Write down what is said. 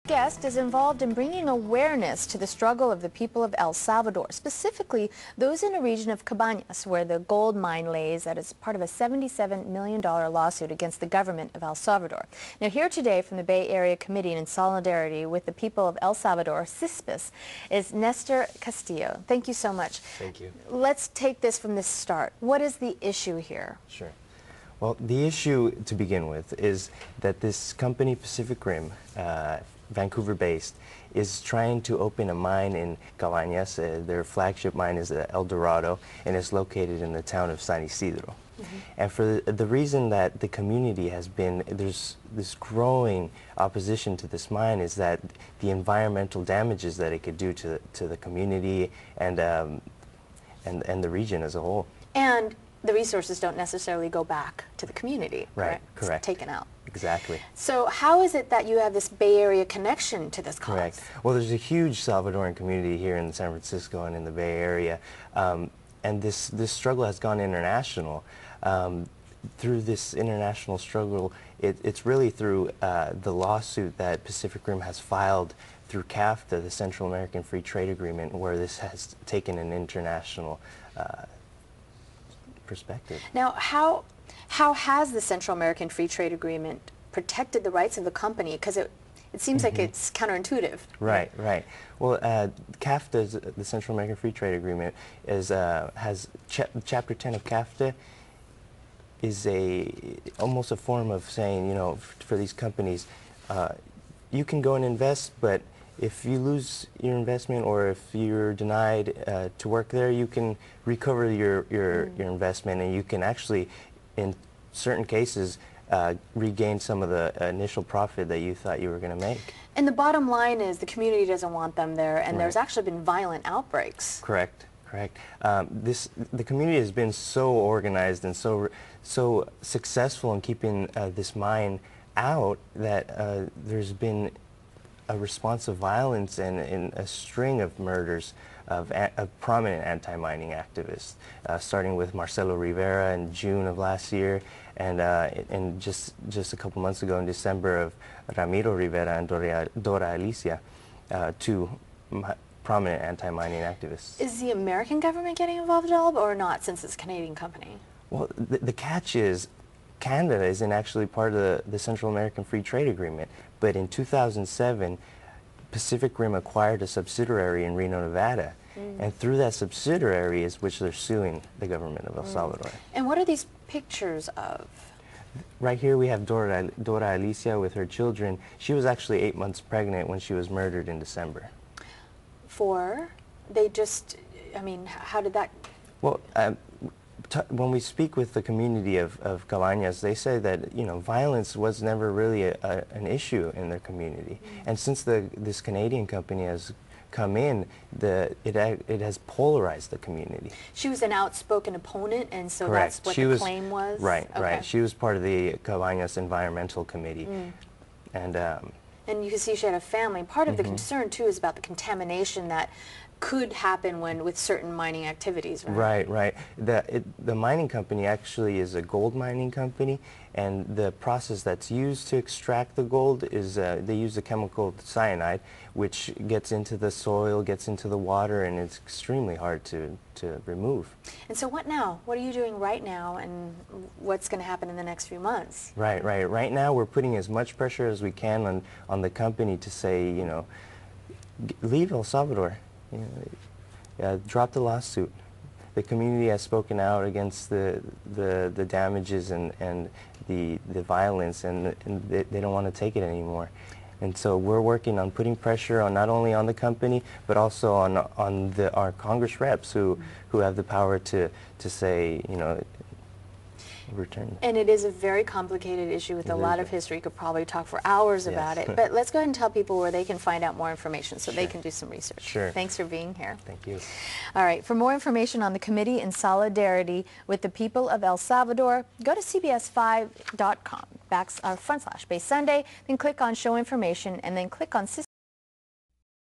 guest is involved in bringing awareness to the struggle of the people of El Salvador, specifically those in a region of Cabañas where the gold mine lays that is part of a $77 million lawsuit against the government of El Salvador. Now here today from the Bay Area Committee in solidarity with the people of El Salvador, CISPES, is Nestor Castillo. Thank you so much. Thank you. Let's take this from the start. What is the issue here? Sure. Well, the issue to begin with is that this company, Pacific Rim, Vancouver-based, is trying to open a mine in Cabañas. Their flagship mine is El Dorado, and it's located in the town of San Isidro. And for the reason that the community has been, there's this growing opposition to this mine is that the environmental damages that it could do to the community and the region as a whole. And the resources don't necessarily go back to the community, right? Correct. It's taken out. Exactly. So how is it that you have this Bay Area connection to this cause? Correct. Well, there's a huge Salvadoran community here in San Francisco and in the Bay Area, and this struggle has gone international. Through this international struggle, it's really through the lawsuit that Pacific Rim has filed through CAFTA, the Central American Free Trade Agreement, where this has taken an international perspective. Now, how has the Central American Free Trade Agreement protected the rights of the company? Because it seems like it's counterintuitive. Right, right. Well, CAFTA, the Central American Free Trade Agreement, has Chapter 10 of CAFTA is almost a form of saying, you know, for these companies, you can go and invest, but if you lose your investment or if you're denied to work there, you can recover your investment, and you can actually, in certain cases, regain some of the initial profit that you thought you were going to make. And the bottom line is the community doesn't want them there, and there's actually been violent outbreaks. Correct. Correct. The community has been so organized and so successful in keeping this mine out that there's been a response of violence and a string of murders of prominent anti-mining activists, starting with Marcelo Rivera in June of last year, and just a couple months ago in December of Ramiro Rivera and Dora Alicia, two prominent anti-mining activists. Is the American government getting involved at all, or not, since it's a Canadian company? Well, the catch is Canada isn't actually part of the Central American Free Trade Agreement, but in 2007, Pacific Rim acquired a subsidiary in Reno, Nevada, and through that subsidiary is which they're suing the government of El Salvador. And what are these pictures of? Right here we have Dora Alicia with her children. She was actually 8 months pregnant when she was murdered in December. They just, I mean, how did that? Well, when we speak with the community of Cabañas, they say that, you know, violence was never really an issue in their community. And since this Canadian company has come in, it has polarized the community. She was an outspoken opponent, and so that's what the claim was? Right, right. She was part of the Cabañas Environmental Committee. And you can see she had a family. Part of the concern, too, is about the contamination that could happen with certain mining activities, right? Right, right. The mining company actually is a gold mining company, and the process that's used to extract the gold is they use the chemical cyanide, which gets into the soil, gets into the water, and it's extremely hard to remove. And so what now? What are you doing right now, and what's going to happen in the next few months? Right, right. Right now we're putting as much pressure as we can on the company to say, you know, leave El Salvador. You know, drop the lawsuit. The community has spoken out against the damages and the violence, and they don't want to take it anymore. And so we're working on putting pressure on not only on the company, but also on our Congress reps who have the power to say, you know, return. And it is a very complicated issue with a lot of history. You could probably talk for hours about it. But let's go ahead and tell people where they can find out more information so they can do some research. Sure. Thanks for being here. Thank you. All right. For more information on the committee in solidarity with the people of El Salvador, go to cbs5.com/Bay Sunday, then click on Show Information, and then click on